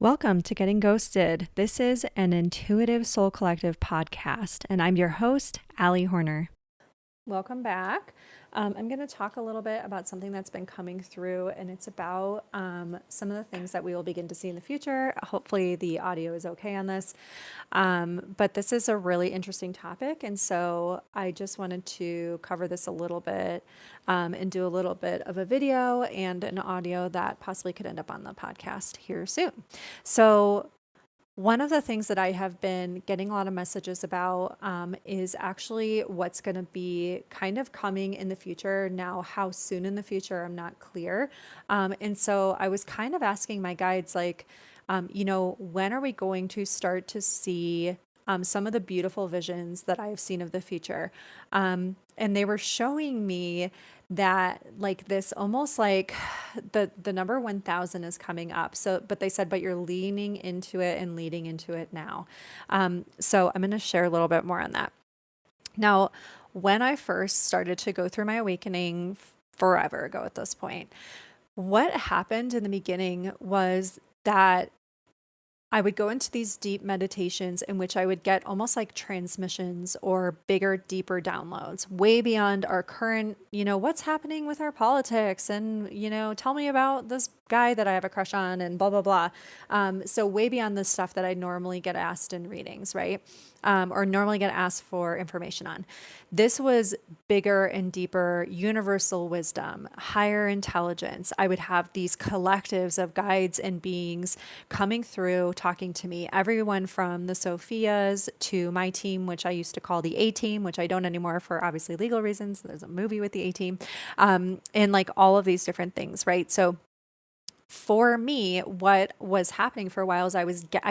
Welcome to Getting Ghosted. This is an Intuitive Soul Collective podcast, and I'm your host, Allie Horner. Welcome back. I'm going to talk a little bit about something that's been coming through, and it's about some of the things that we will begin to see in the future. Hopefully, the audio is okay on this. But this is a really interesting topic, and so I just wanted to cover this a little bit and do a little bit of a video and an audio that possibly could end up on the podcast here soon. So, one of the things that I have been getting a lot of messages about is actually what's going to be kind of coming in the future. Now, how soon in the future, I'm not clear. And so I was kind of asking my guides, like, when are we going to start to see some of the beautiful visions that I have seen of the future? And they were showing me that like this almost like the number 1000 is coming up. So, but they said, but you're leaning into it and leading into it now. So I'm going to share a little bit more on that. Now, when I first started to go through my awakening forever ago at this point, what happened in the beginning was that I would go into these deep meditations in which I would get almost like transmissions or bigger, deeper downloads, way beyond our current, what's happening with our politics and, tell me about this guy that I have a crush on and blah, blah, blah. So way beyond the stuff that I normally get asked in readings, right? Or normally get asked for information on. This was bigger and deeper universal wisdom, higher intelligence. I would have these collectives of guides and beings coming through, talking to me, everyone from the Sophias to my team, which I used to call the A team, which I don't anymore for obviously legal reasons. There's a movie with the A team, and like all of these different things, right? So for me, what was happening for a while is I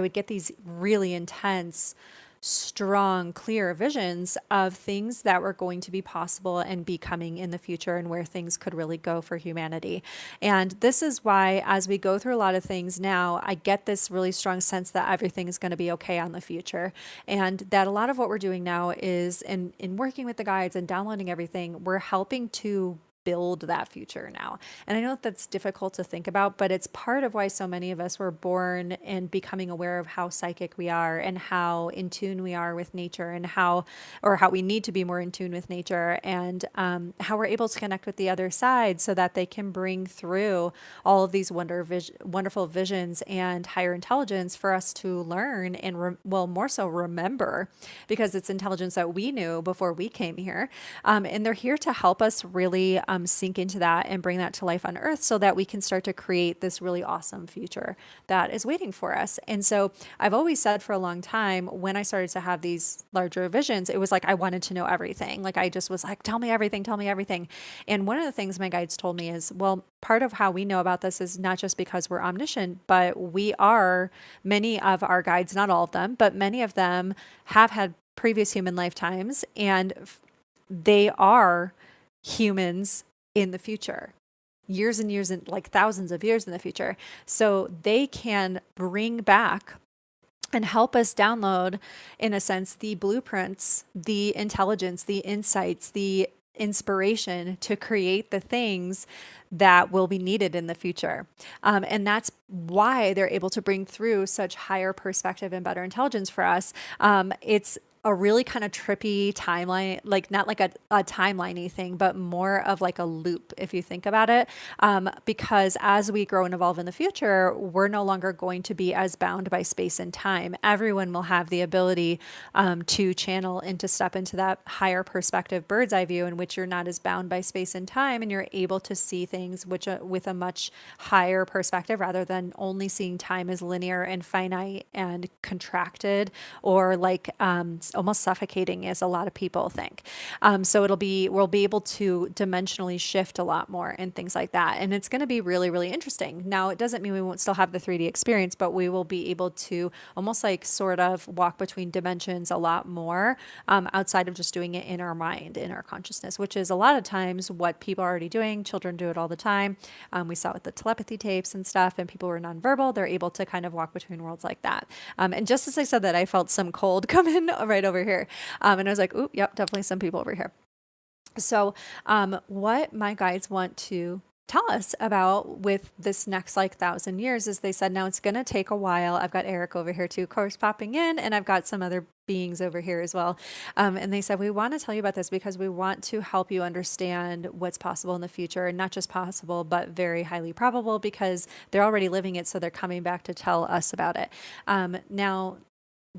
would get these really intense, strong, clear visions of things that were going to be possible and be coming in the future and where things could really go for humanity. And this is why, as we go through a lot of things now, I get this really strong sense that everything is going to be okay on the future. And that a lot of what we're doing now is in working with the guides and downloading everything, we're helping to build that future now. And I know that's difficult to think about, but it's part of why so many of us were born and becoming aware of how psychic we are and how in tune we are with nature and how we need to be more in tune with nature and how we're able to connect with the other side so that they can bring through all of these wonderful visions and higher intelligence for us to learn and more so remember, because it's intelligence that we knew before we came here. And they're here to help us really sink into that and bring that to life on earth so that we can start to create this really awesome future that is waiting for us. And so I've always said for a long time, when I started to have these larger visions, it was like I wanted to know everything. Like I just was like, tell me everything, tell me everything. And one of the things my guides told me is, well, part of how we know about this is not just because we're omniscient, but many of our guides, not all of them, but many of them have had previous human lifetimes, and they are humans in the future, years and years and like thousands of years in the future. So they can bring back and help us download, in a sense, the blueprints, the intelligence, the insights, the inspiration to create the things that will be needed in the future. And that's why they're able to bring through such higher perspective and better intelligence for us. It's a really kind of trippy timeline, like not like a timeliney thing, but more of like a loop, if you think about it. Because as we grow and evolve in the future, we're no longer going to be as bound by space and time. Everyone will have the ability to channel and to step into that higher perspective bird's eye view in which you're not as bound by space and time, and you're able to see things with a much higher perspective rather than only seeing time as linear and finite and contracted or like almost suffocating, as a lot of people think. So we'll be able to dimensionally shift a lot more and things like that. And it's going to be really, really interesting. Now, it doesn't mean we won't still have the 3D experience, but we will be able to almost like sort of walk between dimensions a lot more outside of just doing it in our mind, in our consciousness, which is a lot of times what people are already doing. Children do it all the time. We saw it with the telepathy tapes and stuff, and people were nonverbal. They're able to kind of walk between worlds like that. And just as I said that, I felt some cold come in right over here. And I was like, ooh, yep, definitely some people over here. So what my guides want to tell us about with this next like 1,000 years is they said, now it's going to take a while. I've got Eric over here too, of course, popping in, and I've got some other beings over here as well. And they said, we want to tell you about this because we want to help you understand what's possible in the future, and not just possible, but very highly probable because they're already living it. So they're coming back to tell us about it. Now,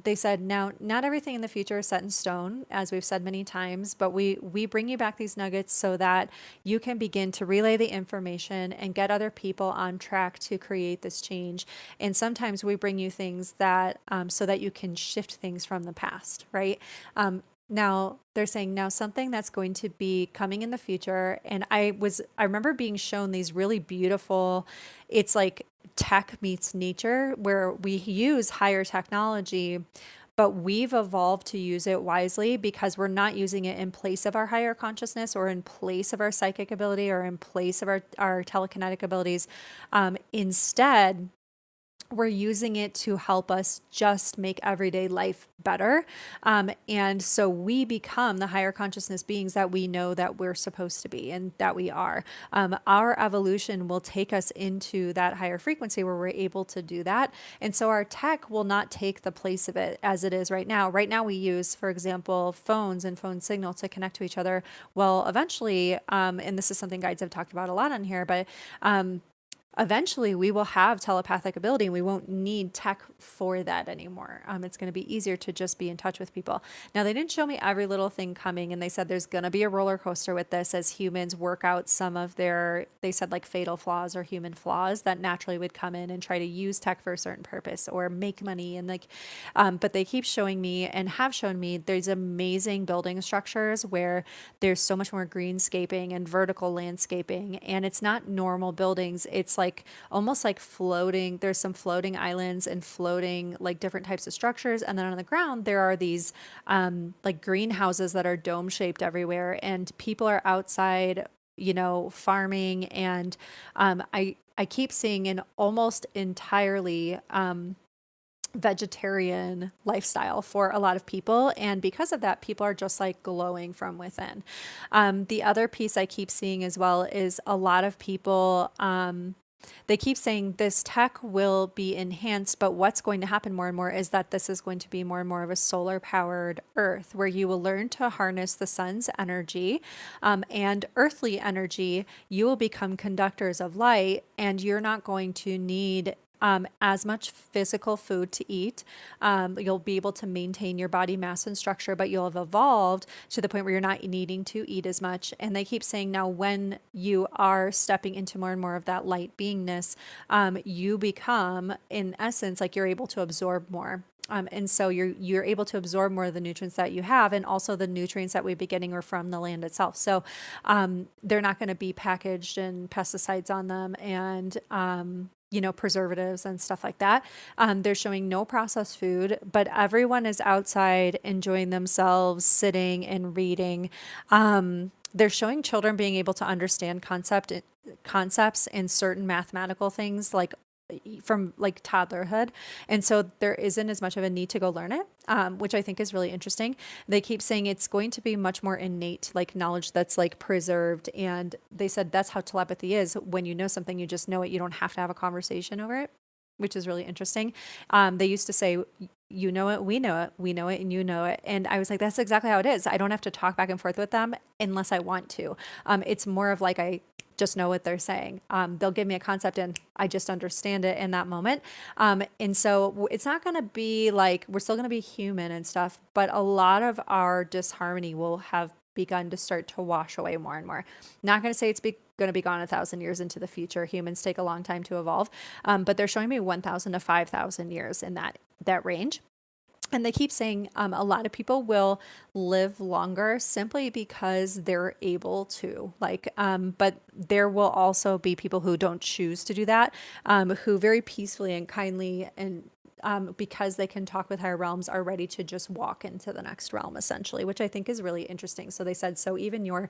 they said, now not everything in the future is set in stone, as we've said many times, but we bring you back these nuggets so that you can begin to relay the information and get other people on track to create this change. And sometimes we bring you things that so that you can shift things from the past, right? Now they're saying now something that's going to be coming in the future. And I remember being shown these really beautiful, it's like tech meets nature, where we use higher technology, but we've evolved to use it wisely because we're not using it in place of our higher consciousness or in place of our psychic ability or in place of our telekinetic abilities. Instead, we're using it to help us just make everyday life better. And so we become the higher consciousness beings that we know that we're supposed to be and that we are. Our evolution will take us into that higher frequency where we're able to do that. And so our tech will not take the place of it as it is right now. Right now we use, for example, phones and phone signal to connect to each other. Well, eventually, and this is something guides have talked about a lot on here, but eventually we will have telepathic ability and we won't need tech for that anymore. It's going to be easier to just be in touch with people. Now, they didn't show me every little thing coming, and they said there's going to be a roller coaster with this as humans work out some of their, they said like fatal flaws or human flaws that naturally would come in and try to use tech for a certain purpose or make money. And like, but they keep showing me and have shown me there's amazing building structures where there's so much more greenscaping and vertical landscaping, and it's not normal buildings. It's like almost like floating. There's some floating islands and floating like different types of structures. And then on the ground, there are these like greenhouses that are dome shaped everywhere. And people are outside, farming. And I keep seeing an almost entirely vegetarian lifestyle for a lot of people. And because of that, people are just like glowing from within. The other piece I keep seeing as well is a lot of people, they keep saying this tech will be enhanced, but what's going to happen more and more is that this is going to be more and more of a solar powered earth where you will learn to harness the sun's energy and earthly energy. You will become conductors of light, and you're not going to need as much physical food to eat. You'll be able to maintain your body mass and structure, but you'll have evolved to the point where you're not needing to eat as much. And they keep saying now when you are stepping into more and more of that light beingness, you become, in essence, like you're able to absorb more. And so you're able to absorb more of the nutrients that you have, and also the nutrients that we'd be getting are from the land itself. So they're not going to be packaged and pesticides on them and preservatives and stuff like that. They're showing no processed food, but everyone is outside enjoying themselves, sitting and reading. They're showing children being able to understand concepts in certain mathematical things, like from like toddlerhood. And so there isn't as much of a need to go learn it, which I think is really interesting. They keep saying it's going to be much more innate, like knowledge that's like preserved. And they said that's how telepathy is. When you know something, you just know it. You don't have to have a conversation over it, which is really interesting. They used to say, you know it, we know it, we know it, and you know it. And I was like, that's exactly how it is. I don't have to talk back and forth with them unless I want to. It's more of like I just know what they're saying. They'll give me a concept and I just understand it in that moment. And so it's not going to be like, we're still going to be human and stuff, but a lot of our disharmony will have begun to start to wash away more and more. Not going to say it's going to be gone 1,000 years into the future. Humans take a long time to evolve. But they're showing me 1,000 to 5,000 years in that range. And they keep saying a lot of people will live longer simply because they're able to, but there will also be people who don't choose to do that, who very peacefully and kindly and because they can talk with higher realms are ready to just walk into the next realm essentially, which I think is really interesting. So they said, so even your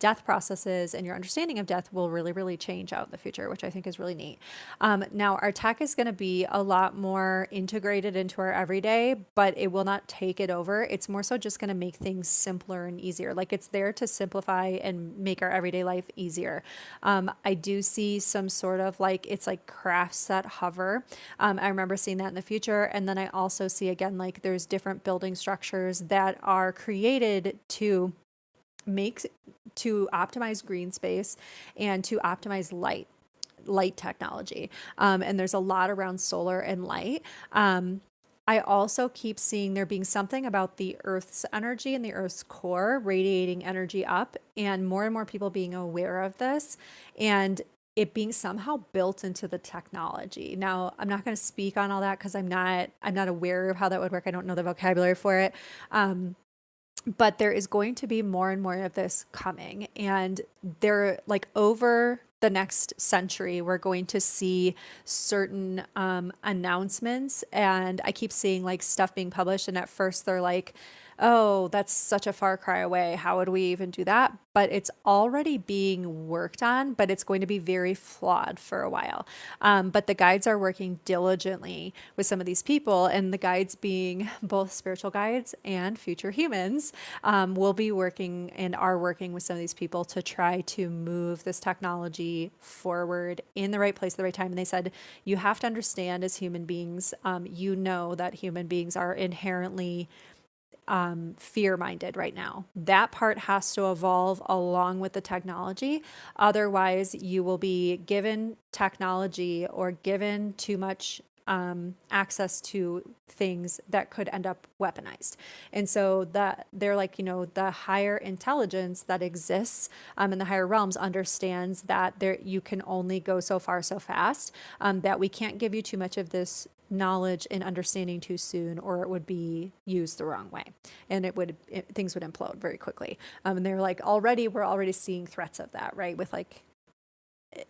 death processes and your understanding of death will really, really change out in the future, which I think is really neat. Now, our tech is going to be a lot more integrated into our everyday, but it will not take it over. It's more so just going to make things simpler and easier. Like it's there to simplify and make our everyday life easier. I do see some sort of like, it's like craft set hover. I remember seeing that in the future. And then I also see again, like there's different building structures that are created to make to optimize green space and to optimize light technology. And there's a lot around solar and light. I also keep seeing there being something about the Earth's energy and the Earth's core radiating energy up, and more people being aware of this and it being somehow built into the technology. Now, I'm not going to speak on all that because I'm not aware of how that would work. I don't know the vocabulary for it. But there is going to be more and more of this coming, and they're like over the next century we're going to see certain announcements, and I keep seeing like stuff being published, and at first they're like, oh, that's such a far cry away, how would we even do that? But it's already being worked on, but it's going to be very flawed for a while. But the guides are working diligently with some of these people, and the guides being both spiritual guides and future humans, will be working and are working with some of these people to try to move this technology forward in the right place at the right time. And they said, you have to understand as human beings, you know that human beings are inherently fear-minded right now. That part has to evolve along with the technology. Otherwise, you will be given technology or given too much access to things that could end up weaponized. And so that they're like, the higher intelligence that exists in the higher realms understands that you can only go so far so fast, that we can't give you too much of this knowledge and understanding too soon, or it would be used the wrong way, and things would implode very quickly. And they're like, we're already seeing threats of that, right? With like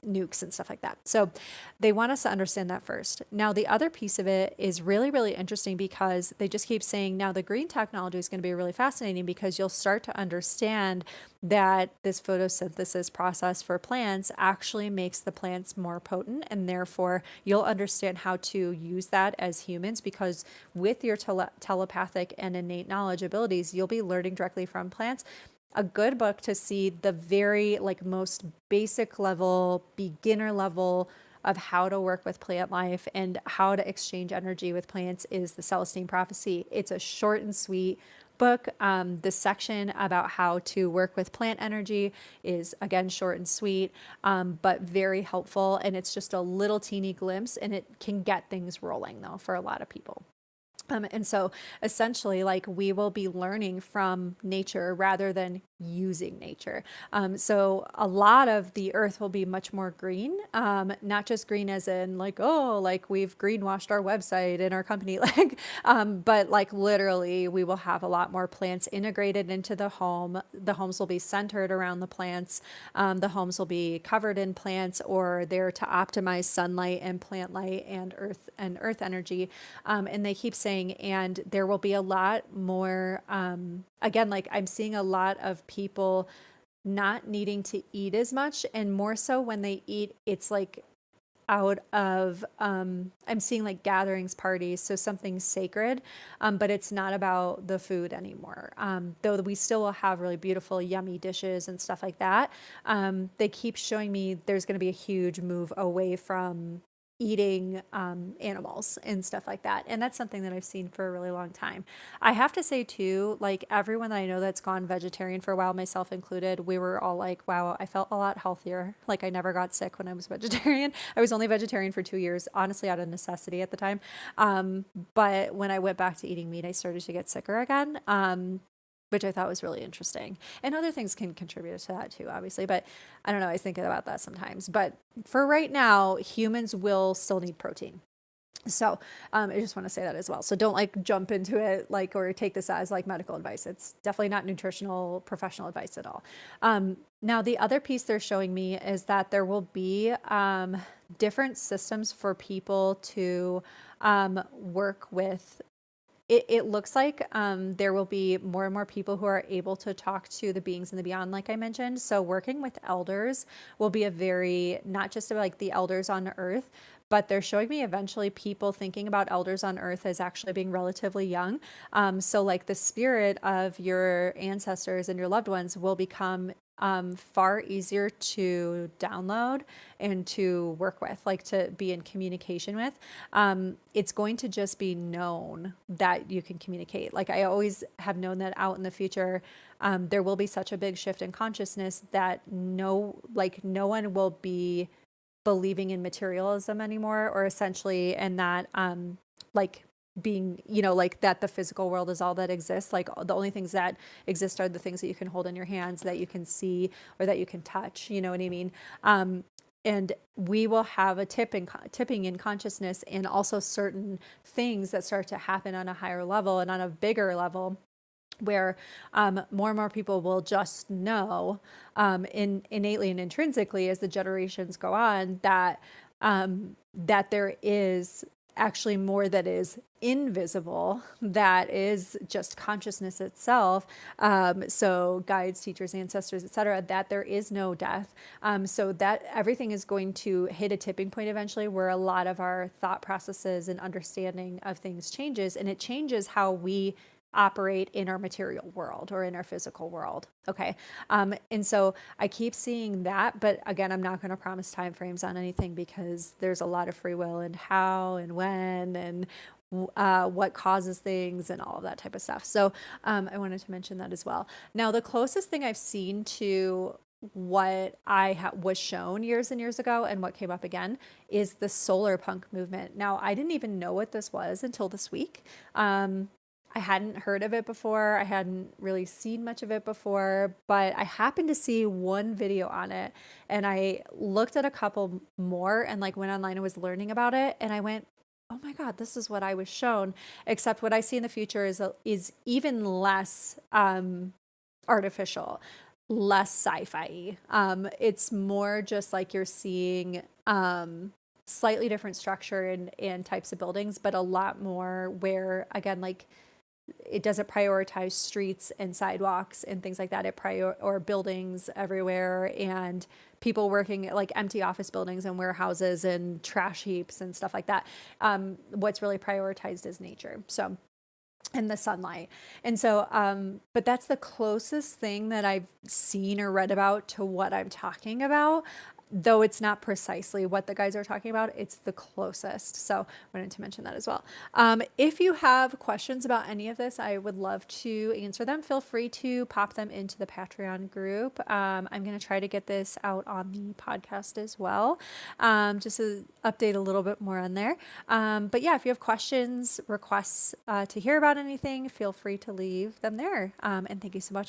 nukes and stuff like that. So they want us to understand that first. Now, the other piece of it is really, really interesting because they just keep saying now the green technology is going to be really fascinating because you'll start to understand that this photosynthesis process for plants actually makes the plants more potent, and therefore you'll understand how to use that as humans, because with your telepathic and innate knowledge abilities, you'll be learning directly from plants. A good book to see the very like most basic level, beginner level of how to work with plant life and how to exchange energy with plants is The Celestine Prophecy. It's a short and sweet book. The section about how to work with plant energy is again short and sweet, but very helpful. And it's just a little teeny glimpse, and it can get things rolling though for a lot of people. And so essentially, like, we will be learning from nature rather than using nature. So a lot of the earth will be much more green, not just green as in like, oh, like we've greenwashed our website and our company, like, but like literally we will have a lot more plants integrated into the home. The homes will be centered around the plants. The homes will be covered in plants, or there to optimize sunlight and plant light and earth energy. And they keep saying, and there will be a lot more, again, like I'm seeing a lot of people not needing to eat as much, and more so when they eat, it's like out of, I'm seeing like gatherings, parties, so something sacred, but it's not about the food anymore. Though we still will have really beautiful, yummy dishes and stuff like that. They keep showing me there's going to be a huge move away from eating animals and stuff like that. And that's something that I've seen for a really long time. I have to say too, like everyone that I know that's gone vegetarian for a while, myself included, we were all like, wow, I felt a lot healthier. Like I never got sick when I was vegetarian. I was only vegetarian for 2 years, honestly, out of necessity at the time. But when I went back to eating meat, I started to get sicker again. Which I thought was really interesting. And other things can contribute to that too, obviously. But I don't know, I think about that sometimes. But for right now, humans will still need protein. So I just want to say that as well. So don't like jump into it like, or take this as like medical advice. It's definitely not nutritional professional advice at all. Now, the other piece they're showing me is that there will be different systems for people to work with it looks like there will be more and more people who are able to talk to the beings in the beyond, like I mentioned. So working with elders will be a very, not just about like the elders on earth, but they're showing me eventually people thinking about elders on earth as actually being relatively young. So like the spirit of your ancestors and your loved ones will become far easier to download and to work with, like to be in communication with. It's going to just be known that you can communicate. Like I always have known that out in the future, there will be such a big shift in consciousness that no one will be believing in materialism anymore, or essentially, and that like being, like that the physical world is all that exists. Like the only things that exist are the things that you can hold in your hands, that you can see, or that you can touch. You know what I mean? And we will have a tipping in consciousness, and also certain things that start to happen on a higher level and on a bigger level, where more and more people will just know innately and intrinsically as the generations go on that there is actually more that is invisible, that is just consciousness itself. So guides, teachers, ancestors, etc., that there is no death. So that everything is going to hit a tipping point eventually, where a lot of our thought processes and understanding of things changes, and it changes how we operate in our material world or in our physical world. Okay. And so I keep seeing that, but again, I'm not going to promise timeframes on anything, because there's a lot of free will and how and when and what causes things and all of that type of stuff. So I wanted to mention that as well. Now, the closest thing I've seen to what I was shown years and years ago and what came up again is the solar punk movement. Now, I didn't even know what this was until this week. I hadn't heard of it before. I hadn't really seen much of it before, but I happened to see one video on it, and I looked at a couple more and like went online and was learning about it, and I went, "Oh my God, this is what I was shown." Except what I see in the future is even less artificial, less sci-fi. It's more just like you're seeing slightly different structure and types of buildings, but a lot more where, again, like it doesn't prioritize streets and sidewalks and things like that. Or buildings everywhere and people working, like empty office buildings and warehouses and trash heaps and stuff like that. What's really prioritized is nature. So, and the sunlight. And so, but that's the closest thing that I've seen or read about to what I'm talking about. Though it's not precisely what the guys are talking about, it's the closest. So I wanted to mention that as well. If you have questions about any of this, I would love to answer them. Feel free to pop them into the Patreon group. I'm going to try to get this out on the podcast as well, just to update a little bit more on there. But yeah, if you have questions, requests to hear about anything, feel free to leave them there. And thank you so much